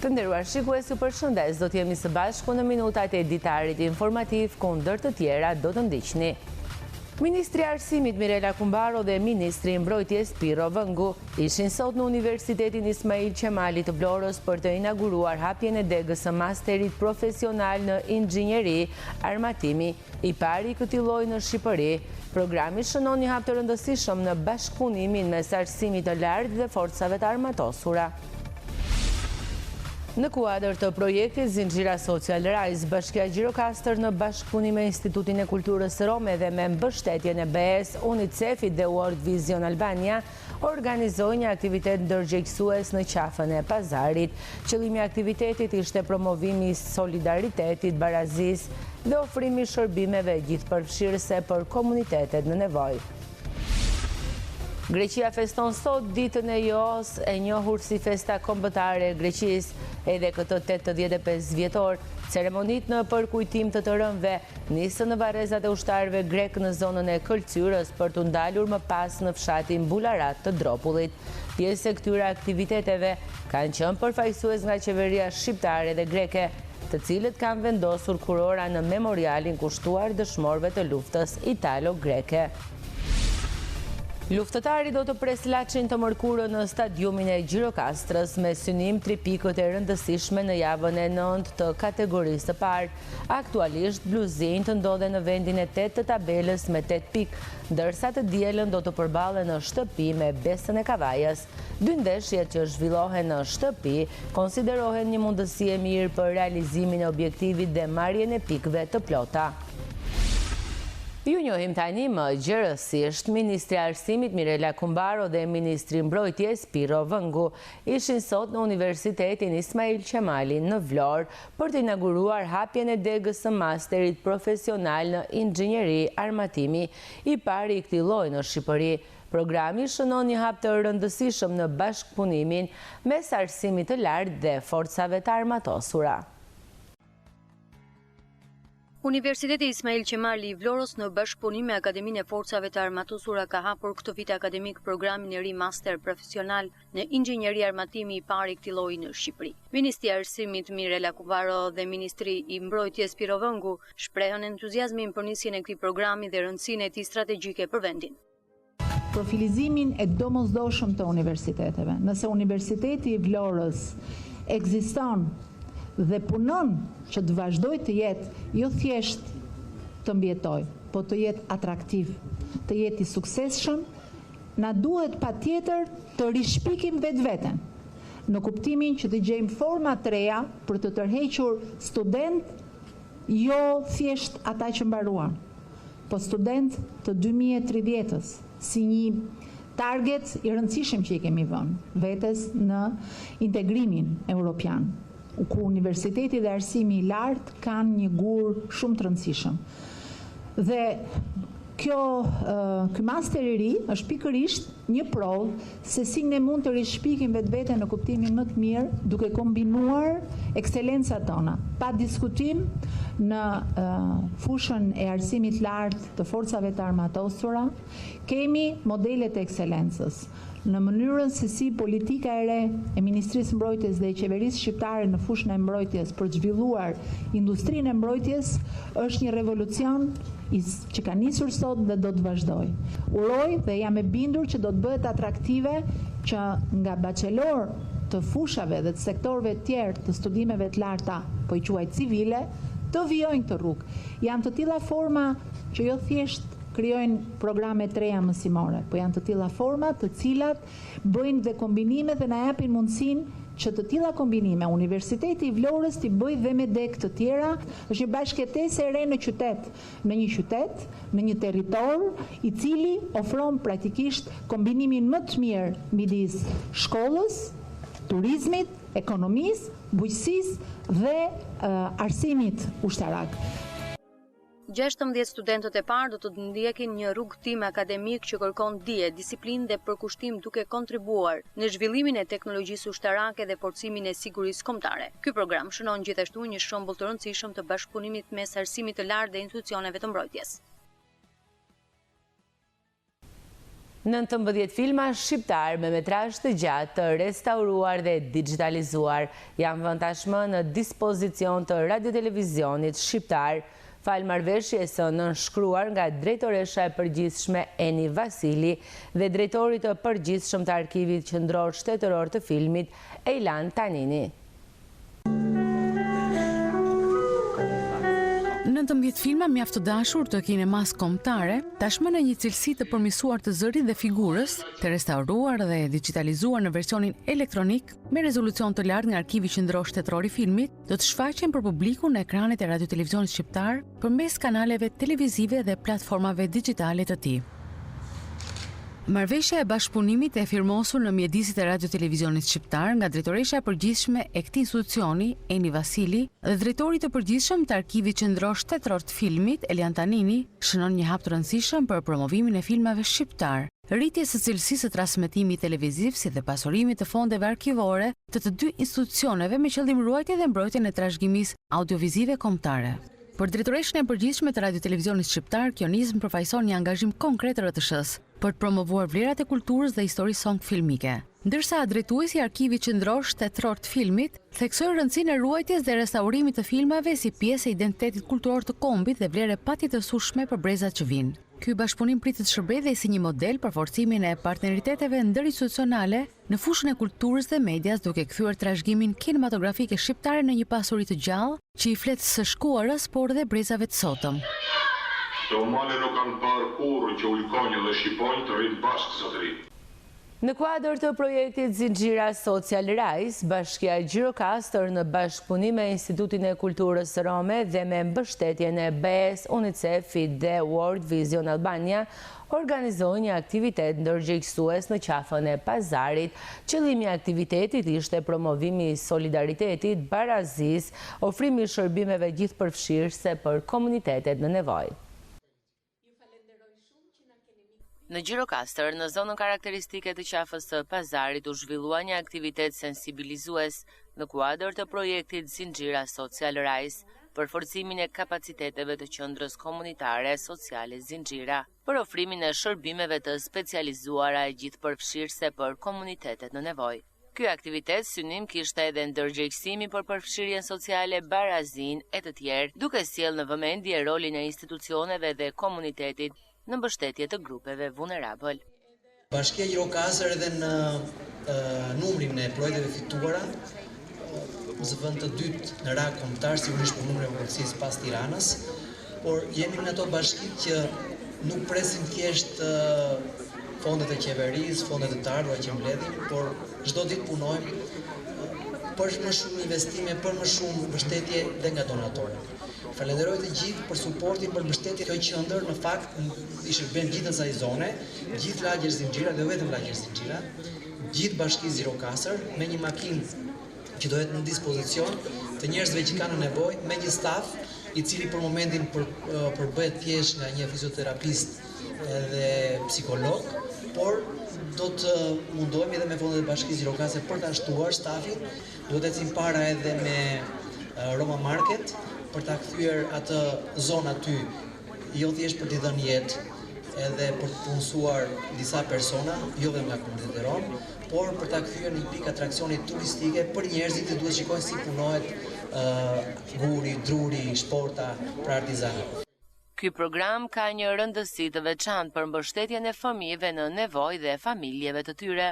Të nderuar shikues, ju përshëndes. Do të jemi së bashku në minutat e ditarit informativ, ku ndër të tjera do të ndiqni. Ministri i Arsimit Mirela Kumbaro dhe Ministri i Mbrojtjes Piro Vëngu ishin sot në Universitetin Ismail Qemali të Vlorës për të inauguruar hapjen e degës së masterit profesional në inxhinjeri armatimi, i pari i këtij lloji në Shqipëri. Programi shënon një hap të rëndësishëm në bashkëpunimin mes arsimit të lartë dhe forcave të armatosura. Në kuadër të projektit Zinxhira Social Rise, Bashkia Gjirokastër në bashkëpunim me Institutin e Kulturës Rome dhe me mbështetjen e BE-s, UNICEF-it dhe World Vision Albania organizoi një aktivitet ndërgjegjësues në qafën e pazarit. Qëllimi i aktivitetit ishte promovimi i solidaritetit, barazisë dhe ofrimi i shërbimeve gjithëpërfshirëse për komunitetet në nevojë. Greqia feston sot ditën e JOS, e njohur si festa kombëtare e Greqisë. Edhe këtë 85 vjetor, ceremonit në përkujtim të rënëve nisën në varrezat e ushtarëve grek në zonën e Këlcyrës për të ndalur më pas në fshatin Bularat të Dropullit. Pjesë e këtyre aktiviteteve kanë qenë përfaqësues nga qeveria shqiptare dhe greke, të cilët kanë vendosur kurora në memorialin kushtuar dëshmorëve të luftës italo-greke. Luftëtari do të preslaçin të mërkurën në stadiumin e Gjirokastrës me synim 3 pikët e rëndësishme në javën e 9 të kategorisë të parë. Aktualisht bluzinjtë ndodhen në vendin e 8 të tabelës me 8 pikë, ndërsa të dielën do të përballen në shtëpi me Besën e Kavajës. Dy ndeshjet që zhvillohen në shtëpi konsiderohen një mundësi e mirë për realizimin e objektivit dhe marrjen e pikëve të plota. Ju njohim tani më gjërësisht, Ministri i Arsimit Mirela Kumbaro dhe Ministri i Mbrojtjes Piro Vëngu ishin sot në Universitetin Ismail Qemali në Vlorë për të inauguruar hapjen e degës së masterit profesional në inxhinjeri armatimi, i pari i këtij lloji në Shqipëri. Programi shënon një hap të rëndësishëm në bashkëpunimin mes arsimit të lartë dhe forcave të armatosura. Universiteti Ismail Qemali i Vlorës në bashkëpunim me Akademinë e Forcave të Armatosura ka hapur këtë vit akademik programin e ri master profesional në inxhinjeri armatimi, i pari i këtij lloji në Shqipëri. Ministri i Arsimit Mirela Kumbaro dhe Ministri i Mbrojtjes Piro Vëngu shprehën entuziazmin për nisjen e këtij programi dhe rëndësinë e tij strategjike për vendin. Profilizimin e domosdoshëm të universiteteve. Nëse Universiteti i Vlorës ekziston dhe punon që të vazhdoj të jetë jo thjesht të mbjetoj, po të jetë atraktiv, të jetë i suksesshëm, na duhet patjetër të rishpikim vetveten, në kuptimin që të gjejmë forma të reja për të tërhequr student, jo thjesht ata që mbaruan, po student të 2030-s, si një target i rëndësishëm që i kemi vënë vetes në integrimin europian, ku universiteti dhe arsimi i lartë kanë një gur shumë të rëndësishëm. Dhe ky master i ri është pikërisht një provë se si ne mund të rishpikim vetveten në kuptimin më të mirë, duke kombinuar ekselencat tona. Pa diskutim, në fushën e arsimit lartë të forcave të armatosura, kemi modelet e ekselencës. Në mënyrën se si politika e re e Ministrisë Mbrojtjes dhe e Qeverisë Shqiptare në fushën e mbrojtjes për të zhvilluar industrinë e mbrojtjes është një revolucion që ka nisur sot dhe do të vazhdoj. Uroj dhe jam e bindur që do të bëhet atraktive që nga bachelor të fushave dhe të sektorëve të tjerë të studimeve të larta, po i quaj civile, të vijojnë këtë rrugë. Janë të tilla forma që jo thjesht krijojnë programe të reja mësimore, po janë të tilla forma të cilat bëjnë dhe kombinime dhe na japin mundësinë që të tilla kombinime Universiteti i Vlorës t'i bëjë dhe me deg të tjera. Është një bashkëtesë e re në qytet, në një qytet, në një territor i cili ofron praktikisht kombinimin më të mirë midis shkollës, turizmit, ekonomisë, bujqësisë dhe arsimit ushtarak. 16 studentët e parë do të ndjekin një rrugëtim akademik që kërkon dije, disiplinë dhe përkushtim duke kontribuar në zhvillimin e teknologjisë ushtarake dhe forcimin e sigurisë kombëtare. Ky program shënon gjithashtu një shembull të rëndësishëm të bashkëpunimit mes arsimit të lartë dhe institucioneve të mbrojtjes. 19 filma shqiptar me metrazh të gjatë, të restauruar dhe digitalizuar janë vënë tashmë në dispozicion të radiotelevizionit shqiptar, falë marrëveshjes së nënshkruar nga drejtoresha e përgjithshme Eni Vasili dhe drejtori të përgjithshëm të Arkivit Qendror Shtetëror të Filmit Ejlan Tanini. 19 filma mjaft të dashur të kinemas kombëtare, tashmë në një cilësi të përmirësuar të zërit dhe figurës, të restauruar dhe digitalizuar në versionin elektronik me rezolucion të lartë nga Arkivi Qendror Shtetëror i Filmit, do të shfaqen për publikun në ekranet e radiotelevizionit shqiptar përmes kanaleve televizive dhe platformave digjitale të tij. Marrëveshja e bashkëpunimit e firmosur në mjedisit e radiotelevizionit shqiptar nga drejtoresha e përgjithshme e këtij institucioni, Eni Vasili, dhe drejtori të përgjithshëm të Arkivit Qendror Shtetëror të Filmit, Ejlan Tanini, shënon një hap të rëndësishëm për promovimin e filmave shqiptar, rritjes së cilësisë së transmetimit televiziv si dhe pasurimit të fondeve arkivore të dy institucioneve me qëllim ruajtje dhe mbrojtjen e trashëgimisë audiovizive kombëtare. Për drejtoreshën e përgjithshme të radiotelevizionit shqiptar, kjo nismë përfaqëson një angazhim konkret të RTS-s për të promovuar vlerat e kulturës dhe historisë song filmike. Ndërsa drejtuesi i Arkivit Qendror Shtetëror të Filmit theksoi rëndësinë e ruajtjes dhe restaurimit të filmave si pjesë e identitetit kulturor të kombit dhe vlerë patjetërsueshme për brezat që vinë. Ky bashkëpunim pritet të shërbejë dhe si një model për forcimin e partneriteteve ndërinstitucionale në fushën e kulturës dhe medias, duke kthyer trashëgimin kinematografik shqiptare në një pasuri të gjallë që i flet së shkuarës, por dhe brezave të sotëm. Të Omane nuk kanë parë kurrë që ulkonjë dhe shqipojnë të rritë bashkë zotëri. Në kuadër të projektit Zinxhira Social Rise, Bashkia Gjirokastër në bashkëpunim me Institutin e Kulturës Rome dhe me mbështetjen e BES, UNICEF-it dhe World Vision Albania, organizoi një aktivitet ndërgjegjësues në qafën e pazarit. Qëllimi i aktivitetit ishte promovimi i solidaritetit, barazisë, ofrimi i shërbimeve gjithëpërfshirëse për komunitetet në nevojë. Në Gjirokastër, në zonën karakteristike të qafës së pazarit, u zhvillua një aktivitet sensibilizues në kuadër të projektit Zinxhira Social Rise për forcimin e kapaciteteve të qendrës komunitare sociale Zinxhira, për ofrimin e shërbimeve të specializuara e gjithëpërfshirëse për komunitetet në nevojë. Ky aktivitet synim kishte edhe ndërgjegjësimi për përfshirjen sociale, barazin e të tjerë, duke sjellë në vëmendje rolin e institucioneve dhe komunitetit në mbështetje të grupeve vulnerabël. Bashkia Gjirokastër edhe në numrin e projekteve fituara, në vend të dytë në rang kombëtar, sigurisht për numrin e policisë pas Tiranës, por jemi në ato bashkitë që nuk presim thjesht fondet e qeverisë, fondet e të ardhura që mbledhim, por çdo ditë punojmë për më shumë investime, për më shumë mbështetje dhe nga donatorët. Falenderoj të gjithë për suportin, për mbështetjen. Kjo qendër në fakt i shërben gjithë asaj zone, gjithë lagjes Zinxhira dhe vetëm lagjes Zinxhira, gjithë bashkisë Gjirokastër me një makinë që do jetë në dispozicion të njerëzve që kanë nevojë, me një staf i cili për momentin përbëhet thjesht nga një fizioterapist dhe psikolog, por do të mundohemi edhe me fondet e bashkisë Gjirokastër për ta shtuar stafin, do të ecim para edhe me Roma Market për ta kthyer atë zonë aty, jo thjesht për t'i dhënë jetë, edhe për të punësuar disa persona, jo vetëm nga komuniteti rom, por për ta kthyer një pikë atraksioni turistike për njerëzit që duhet shikojnë si punohet guri, druri, shporta për artizanët. Ky program ka një rëndësi të veçantë për mbështetjen e fëmijëve në nevojë dhe familjeve të tyre.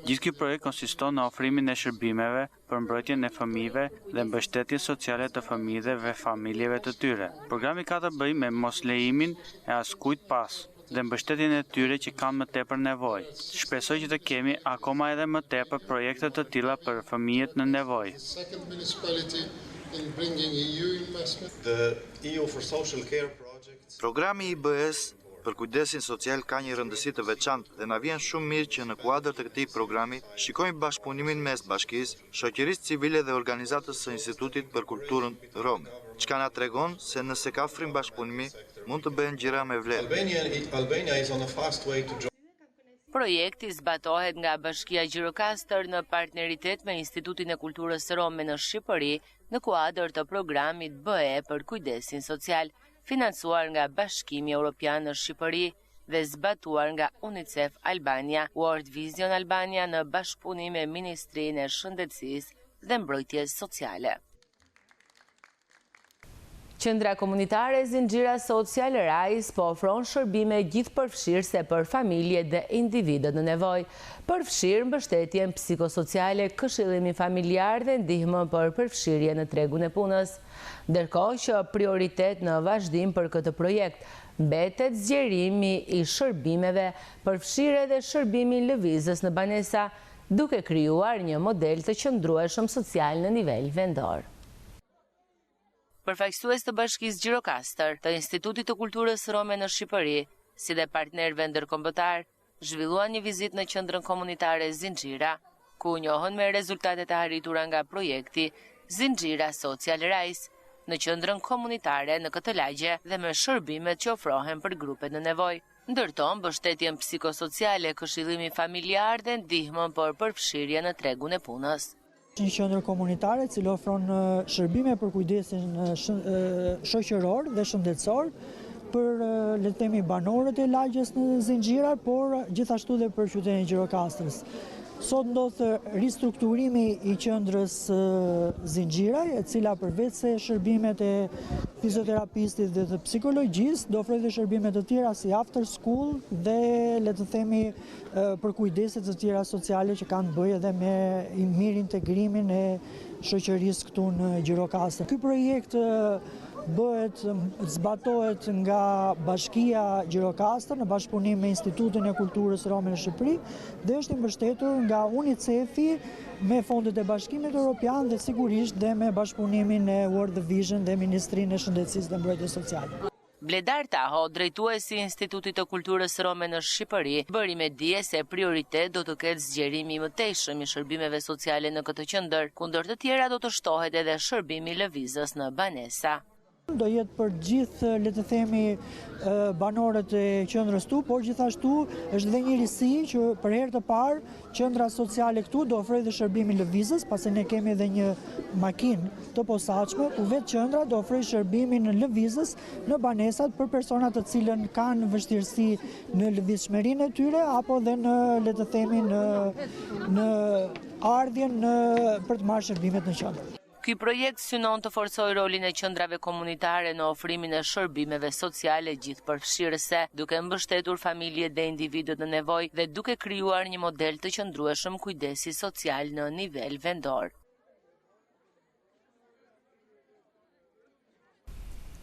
Gjithë ky projekt konsiston në ofrimin e shërbimeve për mbrojtjen e fëmijëve dhe mbështetjen sociale të fëmijëve dhe familjeve të tyre. Programi ka të bëjë me moslejimin e askujt pas dhe mbështetjen e tyre që kanë më tepër nevojë. Shpresoj që të kemi akoma edhe më tepër projekte të tilla për fëmijët në nevojë. Programi i BE-s për kujdesin social ka një rëndësi të veçantë dhe na vjen shumë mirë që në kuadër të këtij programi shikojmë bashkëpunimin mes bashkisë, shoqërisë civile dhe organizatës së Institutit për Kulturën Rome, çka na tregon se nëse ka frymë bashkëpunimi, mund të bëhen gjëra me vlerë. Projekti zbatohet nga Bashkia Gjirokastër në partneritet me Institutin e Kulturës Rome në Shqipëri në kuadër të programit BE për kujdesin social, financuar nga Bashkimi Evropian në Shqipëri dhe zbatuar nga UNICEF Albania, World Vision Albania në bashkëpunim me Ministrinë e Shëndetësisë dhe Mbrojtjes Sociale. Qendra komunitare Zinxhira Social Rise po ofron shërbime gjithëpërfshirëse për familje dhe individët në nevojë, përfshirë mbështetjen psikosociale, këshillimi familjar dhe ndihmën për përfshirje në tregun e punës. Ndërkohë që prioritet në vazhdim për këtë projekt mbetet zgjerimi i shërbimeve, përfshirje dhe shërbimi lëvizjes në banesa, duke krijuar një model të qëndrueshëm social në nivel vendor. Përfaqësues të Bashkisë Gjirokastër të Institutit të Kulturës Rome në Shqipëri, si dhe partnerëve ndërkombëtar, zhvilluan një vizitë në qendrën komunitare Zinxhira, ku njohën me rezultatet e arritura nga projekti Zinxhira Social Rise në qendrën komunitare në këtë lagje dhe me shërbimet që ofrohen për grupet në nevojë, ndërton mbështetjen psikosociale, këshillimi familjar dhe ndihmën për përfshirje në tregun e punës. Një qendër komunitare që ofron shërbime për kujdesin shoqëror dhe shëndetësor për le të themi banorët e lagjes në Zinxhira, por gjithashtu dhe për qytetin e Gjirokastrës. Sot ndodh ristrukturimi i qendrës Zinxhira, e cila përveç se shërbimet e fizioterapistit dhe të psikologjisë, do ofrojë dhe shërbime të tjera si after school dhe le të themi për kujdese të tjera sociale që kanë të bëjë edhe me mirë integrimin e shoqërisë këtu në Gjirokastër. Ky projekt zbatohet nga Bashkia Gjirokastër në bashkëpunim me Institutin e Kulturës Rome në Shqipëri dhe është i mbështetur nga UNICEF-i me fondet e Bashkimit Evropian dhe sigurisht dhe me bashkëpunimin e World Vision dhe Ministrinë e Shëndetësisë dhe Mbrojtjes Sociale. Bledar Taho, drejtuesi i Institutit të Kulturës Rome në Shqipëri, bëri me dije se prioritet do të ketë zgjerimi i mëtejshëm i shërbimeve sociale në këtë qendër, kundër të tjera do të shtohet edhe shërbimi lëvizjes në banesa. Do jetë për gjithë, le të themi, banorët e qendrës këtu, por gjithashtu është dhe një risi që për herë të parë qendra sociale këtu do ofrojë dhe shërbimin lëvizjes, pasi ne kemi edhe një makinë të posaçme, ku vetë qendra do ofrojë shërbimin lëvizjes në banesat për persona të cilën kanë vështirësi në lëvizshmërinë e tyre apo dhe në, le të themi, në ardhjen për të marrë shërbimet në qendër. Ky projekt synon të forcojë rolin e qendrave komunitare në ofrimin e shërbimeve sociale gjithëpërfshirëse, duke mbështetur familjet dhe individët në nevojë dhe duke krijuar një model të qëndrueshëm kujdesi social në nivel vendor.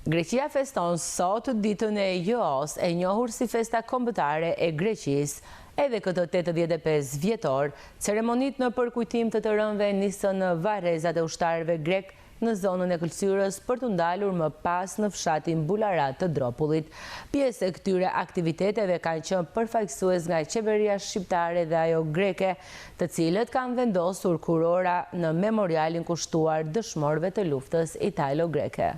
Greqia feston sot ditën e Joos, e njohur si festa kombëtare e Greqisë. Edhe këtë 85 vjetor, ceremonit në përkujtim të rënëve nisën në varrezat e ushtarëve grek në zonën e Këlqyrës për të ndalur më pas në fshatin Bularat të Dropullit. Pjesë e këtyre aktiviteteve kanë qenë përfaqësues nga qeveria shqiptare dhe ajo greke, të cilët kanë vendosur kurora në memorialin kushtuar dëshmorëve të luftës italo-greke.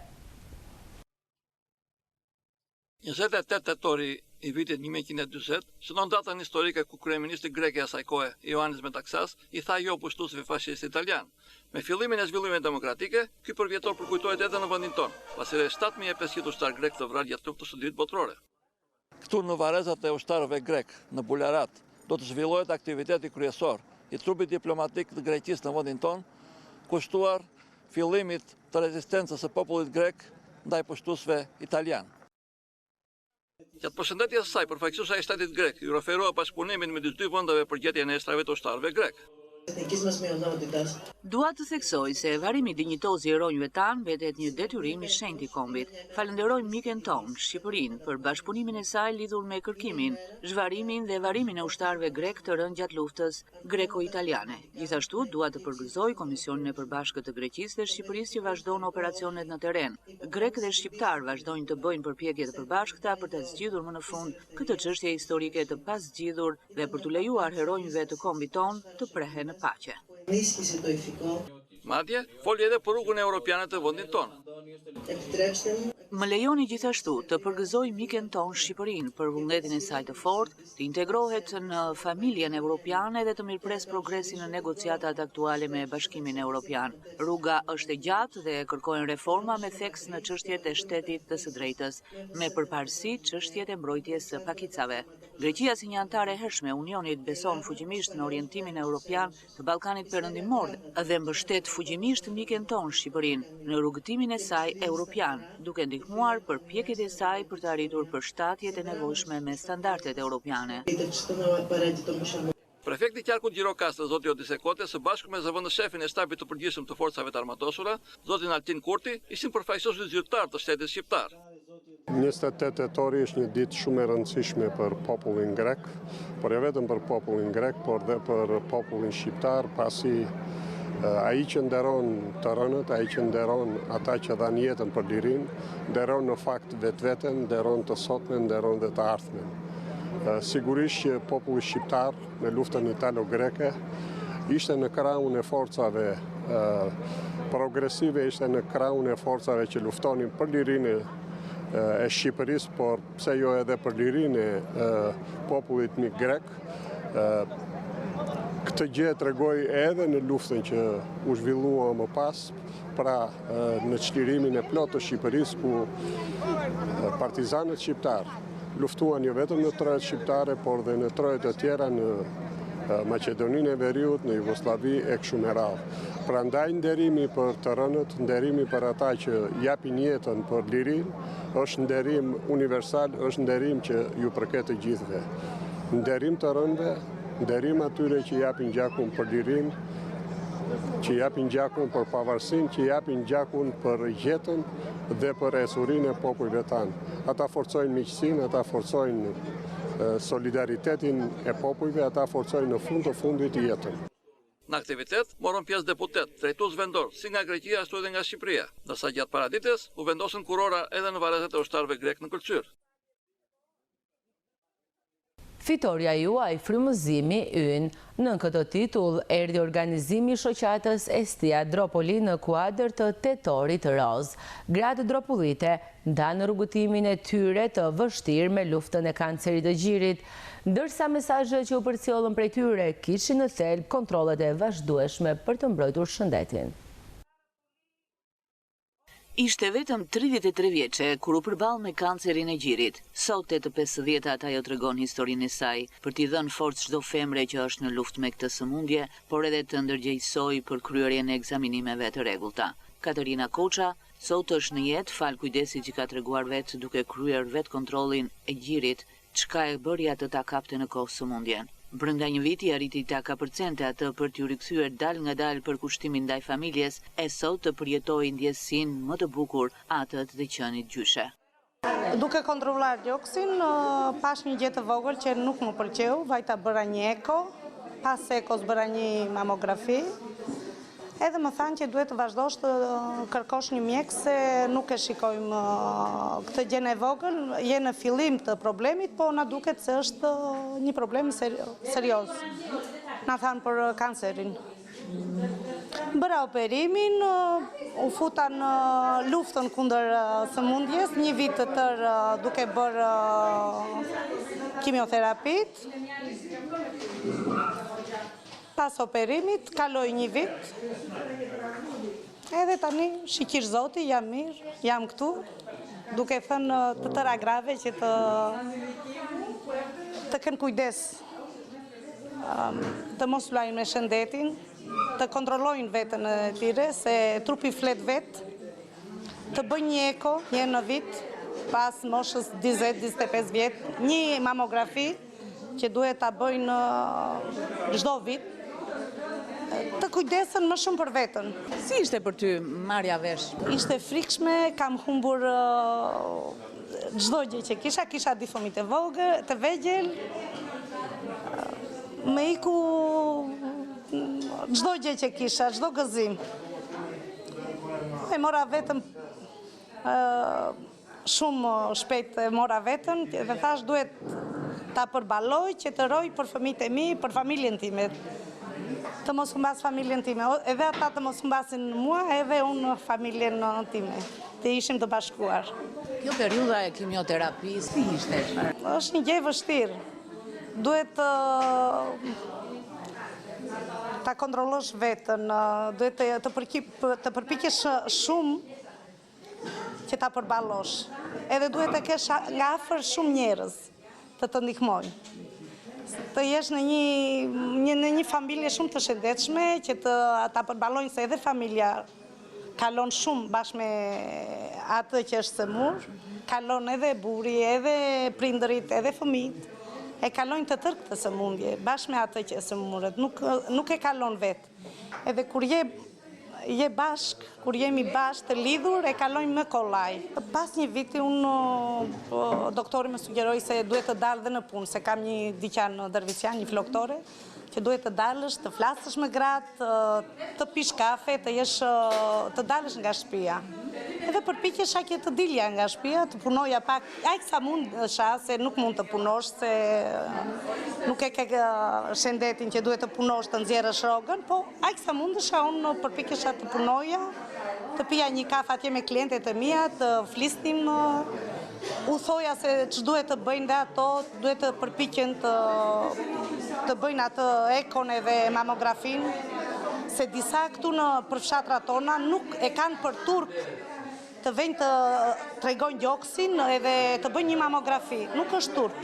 28 tetori i vitit 1140, shënon datën historike ku kryeministri grek i asaj kohe, Ioannis Metaxas, i tha jo pushtuesve fashist italian. Me fillimin e zhvillimit demokratike, ky përvjetor përkujtohet edhe në vendin tonë, pasi rreth 7500 ushtar grek të vrarë gjatë luftës së dytë botërore. Këtu në varrezat e ushtarëve grek, në Bularat, do të zhvillohet aktiviteti kryesor i trupit diplomatik të Greqisë në vendin tonë, kushtuar fillimit të rezistencës së popullit grek ndaj pushtuesve italian. Gjatë përshëndetjes së saj, përfaqësuesja e shtetit grek ju referua bashkëpunimin midis dy vendeve për gjetjen e estrave të ushtarëve grek. Dua të theksoj se varrimi dinjitoz i heronjve tanë vetet një detyrim i shenjtë i kombit. Falenderojmë miken tonë, Shqipërinë, për bashkëpunimin e saj lidhur me kërkimin, zhvarimin dhe varimin e ushtarëve grek të rënë gjatë luftës greko-italiane. Gjithashtu dua të përgëzoj Komisionin e Përbashkët të Greqisë dhe Shqipërisë që vazhdon operacionet në terren. Grek dhe shqiptar vazhdojnë të bëjnë përpjekje të përbashkëta për të zgjidhur më në fund këtë çështje historike të pazgjidhur dhe për t'u lejuar heronjve të kombit tonë të prehen në paqe. Madje, foli edhe për rrugën europiane të vendit tonë. Më lejoni gjithashtu të përgëzoj miken ton Shqipërinë për vullnetin e saj të fortë, të integrohet në familjen evropiane dhe të mirëpres progresin në negociatat aktuale me Bashkimin Evropian. Rruga është e gjatë dhe kërkojnë reforma me theks në çështjet e shtetit të së drejtës, me përparësi çështjet e mbrojtjes së pakicave. Greqia si një anëtare e hershme e Unionit beson fuqimisht në orientimin evropian të Ballkanit Perëndimor dhe mbështet fuqimisht miken ton Shqipërinë në rrugëtimin e saj evropian, duke ndihmuar përpjekjet e saj për të arritur përshtatjet e nevojshme me standardet europiane. Prefekti i Qarkut Gjirokastër, zoti Odise Kote, së bashku me zëvendësshefin e shtabit të përgjithshëm të forcave të armatosura, zotin Altin Kurti, ishin përfaqësues zyrtar të shtetit shqiptar. 28 tetori është një ditë shumë e rëndësishme për popullin grek, por jo vetëm për popullin grek, por dhe për popullin shqiptar, pasi ai që nderon të rënët, ai që nderon ata që dhanë jetën për lirinë, nderon në fakt vetveten, nderon të sotmen, nderon dhe të ardhmen. Sigurisht që populli shqiptar në luftën italo-greke ishte në krahun e forcave progresive, ishte në krahun e forcave që luftonin për lirinë e Shqipërisë, por pse jo edhe për lirinë e popullit mik grek. Këtë gjë tregoi edhe në luftën që u zhvillua më pas, pra në çlirimin e plotë të Shqipërisë, ku partizanët shqiptar luftuan jo vetëm në trojet shqiptare, por dhe në trojet të tjera në Maqedoninë e Veriut, në Jugosllavi e kështu me radhë. Prandaj nderimi për të rënët, nderimi për ata që japin jetën për lirinë, është nderim universal, është nderim që ju përket të gjithëve. Nderim të rënëve, nderim atyre që japin gjakun për lirinë, që japin gjakun për pavarësinë, që japin gjakun për jetën dhe për esurinë e popujve tanë. Ata forcojnë miqësinë, ata forcojnë solidaritetin e popujve, ata forcojnë në fund të fundit jetën. Në aktivitet morën pjesë deputet, drejtues vendor, si nga Greqia ashtu edhe nga Shqipëria, ndërsa gjatë paradites u vendosën kurora edhe në varrezat e ushtarëve grek në Kërcyr. Fitoria juaj, frymëzimi ynë. Në këtë titull erdhi organizimi i shoqatës Estia Dropoli në kuadër të Tetorit Roz. Gratë dropullite ndanë rrugëtimin e tyre të vështirë me luftën e kancerit të gjirit, ndërsa mesazhet që u përcjellën prej tyre kishin në thelb kontrollet e vazhdueshme për të mbrojtur shëndetin. Ishte vetëm 33 vjeçe kur u përball me kancerin e gjirit. Sot e të 50-at ajo tregon historinë e saj për t'i dhënë forcë çdo femre që është në luftë me këtë sëmundje, por edhe të ndërgjegjësoj për kryerjen e ekzaminimeve të rregullta. Katerina Koça sot është në jetë fal kujdesit që ka treguar vetë duke kryer vetë kontrollin e gjirit, çka e bëri atë ta kapte në kohë sëmundjen. Brenda një viti arriti ta kapërcente atë për t'ju rikthyer dal nga dal për kushtimin ndaj familjes, e sot të përjetojë ndjesinë më të bukur, atë të qenit gjyshe. Duke kontrolluar dioksin, pash një gjë të vogël që nuk më pëlqeu, vajta bëra një eko, pas ekos bëra një mamografi. Edhe më thanë që duhet të vazhdosh të kërkosh një mjek se nuk e shikojmë këtë gjën e vogël, je në fillim të problemit, po na duket se është një problem serioz. Na thanë për kancerin. Bëra operimin, u futa në luftën kundër sëmundjes, një vit të tërë duke bërë kimioterapit. Pas operimit, kaloj një vit, edhe tani, shikish Zoti, jam mirë, jam këtu, duke thënë të tëra grave që të kënë kujdes, të mos luajnë me shëndetin, të kontrollojnë vetën e tyre, se trupi flet vetë, të bëjnë një eko, një në vit, pas moshës 20-25 vjetë, një mamografi që duhet të bëjnë çdo vit, të kujdesen më shumë për vetën. Si ishte për ty marrja vesh? Ishte frikshme, kam humbur çdo gjë që kisha dy fëmijë të vegjël, më iku çdo gjë që kisha, çdo gëzim. E mora vetëm shumë shpejt e mora vetën, dhe thash duhet ta përballoj që të roj për fëmijët e mi, për familjen time. të mos humbas familjen time, edhe ata të mos humbasin mua, edhe unë familjen time, të ishim të bashkuar. Kjo periudha e kimioterapisë, si ishte? Është një gjë e vështirë. Duhet ta kontrollosh veten, duhet të përpiqesh shumë që ta përballosh. Edhe duhet të kesh nga afër shumë njerëz të ndihmojnë. Të jesh në një familje shumë të shëndetshme, që ta përballojnë se edhe familja kalon shumë bashkë me atë që është sëmur, kalon edhe burri, edhe prindërit, edhe fëmijët, e kalojnë të tërë këtë sëmundje, bashkë me atë që është sëmurët, nuk e kalon vetë. Edhe kur je bashkë, kur jemi bashkë të lidhur, e kalojnë më kollaj. Pas një viti, doktori më sugjeroi se duhet të dalë dhe në punë, se kam një dyqan në Dervisjan, një floktore, që duhet të dalësh, të flasësh me gratë, të pish kafe, të dalësh nga shtëpia. Edhe përpiqesha që të dilja nga shtëpia, të punoja pak, aq sa mund se nuk mund të punosh, se nuk e ke shëndetin që duhet të punosh të nxjerrësh rrogën, po aq sa mundesha unë përpiqesha të punoja, të pija një kafe atje me klientet e mia, të flisnim, u thoja se që duhet të bëjnë dhe ato, duhet të përpiqen të bëjnë atë ekon edhe mamografin, se disa këtu në përfshatra tona nuk e kanë për turp të venjë të tregojnë gjoksin edhe të bëjnë një mamografi. Nuk është turp.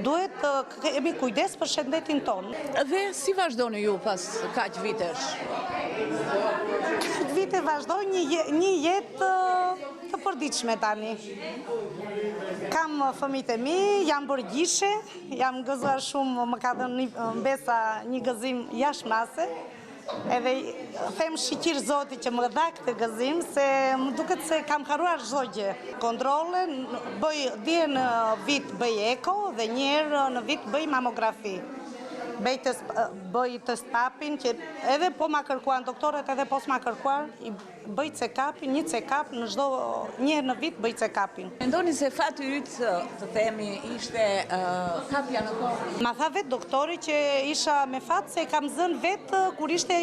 Duhet të kemi kujdes për shëndetin tonë. Dhe si vazhdoni ju pas kaq vitesh? Kaq vite vazhdoj një jetë të përditshme tani. Kam fëmijët e mi, jam bërgjishe, jam gëzuar shumë, më ka dhënë mbesa një gëzim jashtëmase. Edhe them shiqir Zoti që më dha këtë gëzim, se më duket se kam harruar çdo gjë. Kontrolle, dje në vit bëj eko dhe një herë në vit bëj mamografi. Bëj test papin, që edhe po ma kërkuan doktorët, edhe po s'ma kërkuan, bëj check-upin, një check-up në çdo një herë në vit bëj check-upin. Mendoni se fati yt, të themi, ishte kapja në kokë? Ma tha vetë doktori që isha me fat se kam zënë vetë kur ishte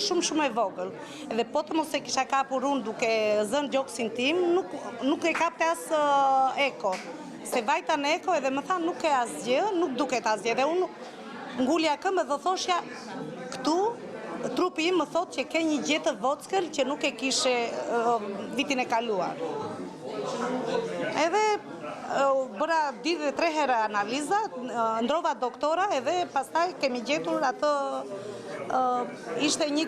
shumë e vogël. Edhe po të mos e kisha kapur unë duke zënë gjoksin tim, nuk e kapte as eko. Se vajta në eko edhe më tha nuk e asgjë, nuk duket asgjë. Dhe unë ngulja këmbë dhe thoshja këtu, trupi im më thot që ke një gjë të vockël që nuk e kishe vitin e kaluar. Edhe bëra 2 dhe 3 herë analiza, ndrova doktora edhe pastaj kemi gjetur atë, ishte një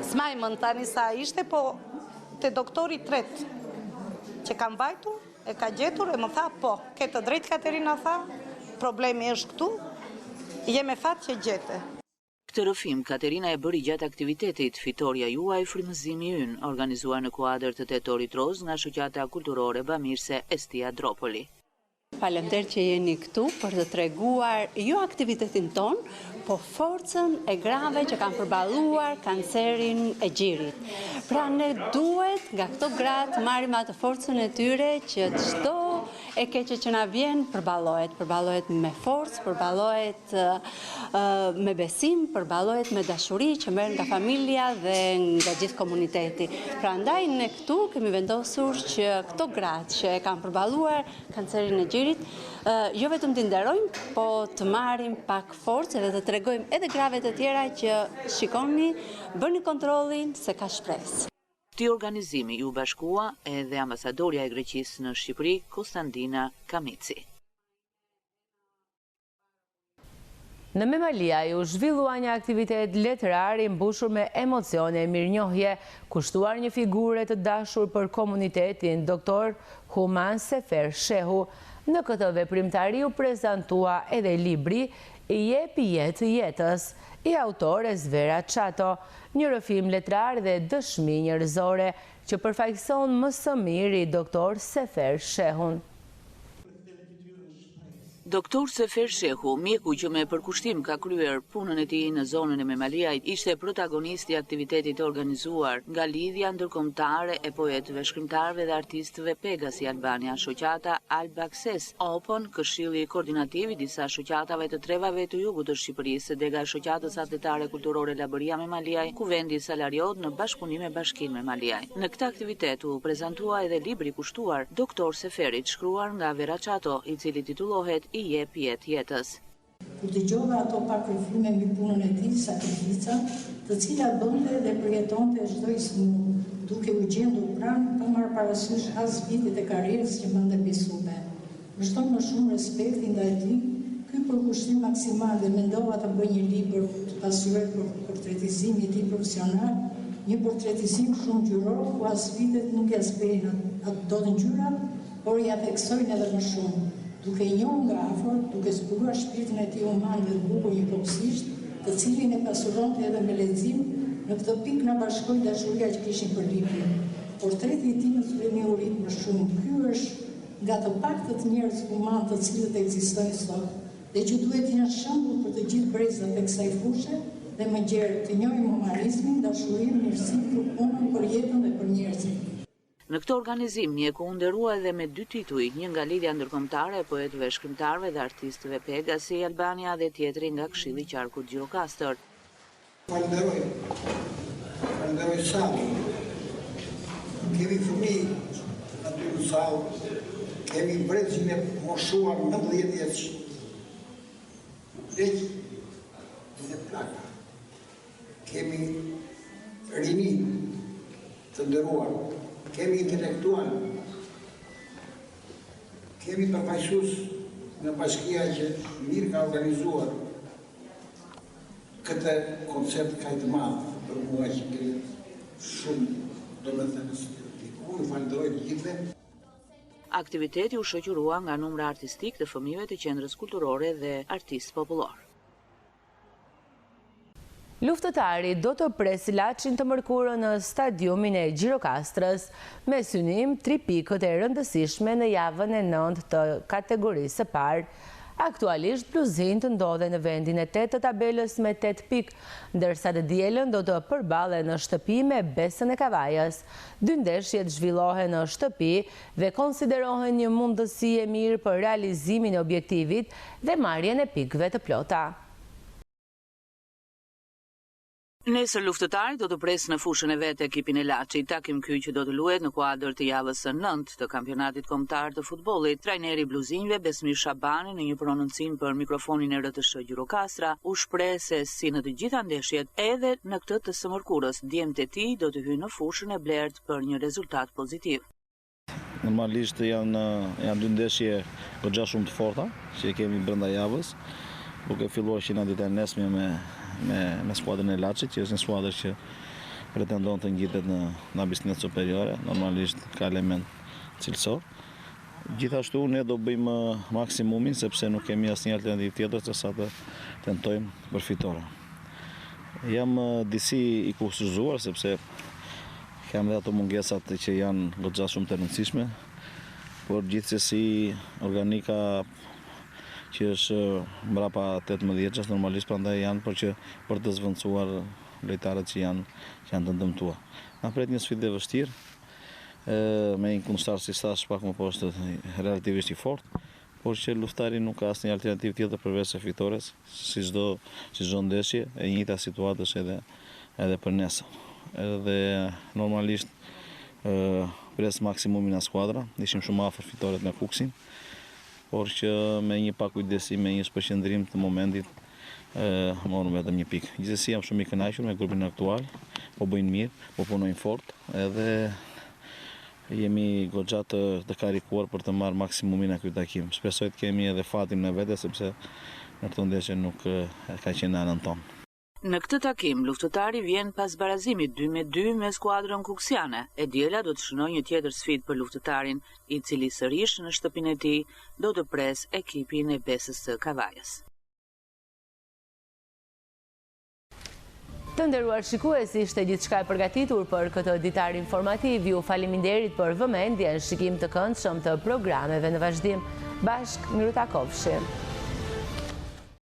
smajmën tani sa ishte, po te doktori tret që kam vajtur, e ka gjetur e më tha po, ke të drejtë Katerina, tha, problemi është këtu, je me fat që gjete. Këtë rëfim, Katerina e bëri gjatë aktivitetit Fitoria juaj frymëzimi ynë, organizuar në kuadër të Tetorit Roz nga shoqata kulturore bamirëse Estia Dropoli. Faleminderit që jeni këtu për të treguar jo aktivitetin ton, po forcën e grave që kanë përballuar kancerin e gjirit. Pra ne duhet nga këto gratë marrim atë forcën e tyre që çdo e keqe që na vjen përballohet me forcë, përballohet me besim, përballohet me dashuri që merr nga familja dhe nga gjithë komuniteti. Prandaj ne këtu kemi vendosur që këto gratë që e kanë përballuar kancerin e gjirit, jo vetëm të nderojmë, po të marrim pak forcë dhe të tregojmë edhe grave të tjera që shikoni, bëni kontrollin se ka shpresë. Këtij organizimi ju bashkua edhe ambasadorja e Greqisë në Shqipëri, Kostandina Kamici. Në Memalia ju zhvillua një aktivitet letrar i mbushur me emocione e mirënjohje, kushtuar një figure të dashur për komunitetin, doktor Human Sefer Shehu. Në këtë veprimtari u prezantua edhe libri I jepi jetë jetës, I autores Vera Çato, një rrëfim letrar dhe dëshmi njerëzore që përfaqëson më së miri doktor Sefer Shehun. Doktor Sefer Shehu, mjeku që me përkushtim ka kryer punën e tij në zonën e Memaliajt, ishte protagonisti i aktivitetit të organizuar nga Lidhja Ndërkombëtare e Poetëve, Shkrimtarëve dhe Artistëve Pegasi Albania, shoqata Alba Access Open, Këshilli Koordinativ i disa shoqatave të trevave të jugut të Shqipërisë, dega e shoqatës atletare kulturore Labëria Memaliaj, kuvendi Salariot në bashkëpunim me Bashkinë Memaliaj. Në këtë aktivitet u prezantua edhe libri kushtuar Doktor Seferit, shkruar nga Vera Çato, i cili titullohet I jep jetë jetës. Kur dëgjova ato pak reflime mbi punën e tij, sakrifica, të cilat bënte dhe përjetonte çdo i smur, duke u gjendur pranë pa marrë parasysh as vitet e karrierës që mande besume. Vazhdon më shumë respekti ndaj tij, ky përkushtim maksimal dhe mendova të bëj një libër të pasuar për portretizimi i tij profesional, një portretizim shumë gjyror ku as vitet nuk ja zbejnë ato dotën ngjyrat, por ja theksojnë edhe më shumë. Duke i njohur nga afër, duke zbuluar shpirtin e tij human dhe të bukur njëkohësisht, të cilin e pasuronte edhe me lexim, në këtë pikë na bashkoi dashuria që kishim për librin. Portreti i tij në sulmi u rit më shumë. Ky është nga të paktët njerëz human të cilët ekzistojnë sot, dhe që duhet të jenë shembull për të gjithë brezat e kësaj fushë, dhe më gjerë të njohim humanizmin, dashurinë, mirësinë, punën për jetën dhe për njerëzit. Në këtë organizim, mjeku u nderua edhe me 2 tituj, një nga Lidhja Ndërkombëtare e Poetëve, Shkrimtarëve dhe Artistëve Pegasi Albania dhe tjetri nga Këshilli Qarkut Gjirokastër. Falenderoj Sami. Kemi fëmijë aty në sallë, kemi brezin e moshuar 19 vjeç. Leq dhe plaka. Kemi rini të nderuar. Kemi intelektual, kemi përfaqësues nga bashkia që mirë ka organizuar këtë koncept kaq të madh për mua që kemi shumë domethënë stereotip. Unë falenderoj të gjithëve. Aktiviteti u shoqërua nga numra artistik të fëmijëve të qendrës kulturore dhe artistë popullor. Luftëtari do të pres Laçin të mërkurën në stadiumin e Gjirokastrës me synim 3 pikët e rëndësishme në javën e 9 të kategorisë së parë. Aktualisht Bluzin të ndodhe në vendin e 8 të tabelës me 8 pikë, ndërsa të dielën do të përballen në shtëpi me Besën e Kavajës. 2 ndeshjet zhvillohen në shtëpi dhe konsiderohen një mundësi e mirë për realizimin e objektivit dhe marrjen e pikëve të plota. Nesër luftëtari do të presë në fushën e vetë ekipin e Laçit, takim ky që do të luhet në kuadër të javës së 9 të kampionatit kombëtar të futbollit. Trajneri bluzinjve Besmir Shabani në një prononcim për mikrofonin e RTS Gjirokastra u shpreh se si në të gjitha ndeshjet, edhe në këtë të së mërkurës, djemtë e tij do të hyjnë në fushën e blertë për një rezultat pozitiv. Normalisht janë 2 ndeshje goxha shumë të forta që kemi brenda javës, duke filluar që në ditën e nesme me skuadrën e Laçit, që është një skuadër që pretendon të ngjitet në bisnet superiore, normalisht ka element cilësor. Gjithashtu ne do bëjmë maksimumin sepse nuk kemi asnjë alternativë tjetër se sa të tentojmë për fitore. Jam disi i kushtuar sepse kam dhe ato mungesat që janë goxha shumë të rëndësishme, por gjithsesi organika që është mbrapa 18 vjeçës normalisht prandaj janë për të zvendësuar lojtarët që janë të dëmtuar. Na pret një sfidë e vështirë, me një kundërshtar si thash pak më poshtë relativisht i fortë, por që luftari nuk ka asnjë alternativë tjetër përveç se fitores, si çdo ndeshje, e njëjta situatë është edhe për nesër. Edhe normalisht pres maksimumin nga skuadra, ishim shumë afër fitoret me Kuksin, por që me një pak kujdesi, me një përqendrim të momentit, morëm vetëm 1 pikë. Gjithsesi jam shumë i kënaqur me grupin aktual, po bëjnë mirë, po punojnë fort, edhe jemi goxha të karikuar për të marrë maksimumin nga ky takim. Shpresoj të kemi edhe fatin në vete, sepse në këtë ndeshje nuk ka qenë në anën tonë. Në këtë takim, luftëtari vjen pas barazimit 2-2 me skuadrën kuksiane. E diela do të shënojë një tjetër sfidë për luftëtarin, i cili sërish në shtëpinë e tij do të pres ekipin e Besës së Kavajës. Të nderuar shikuesi, ishte gjithçka e përgatitur për këtë ditar informativ. Ju faleminderit për vëmendjen, shikim të këndshëm të programeve në vazhdim. Bashk, miru takofshim.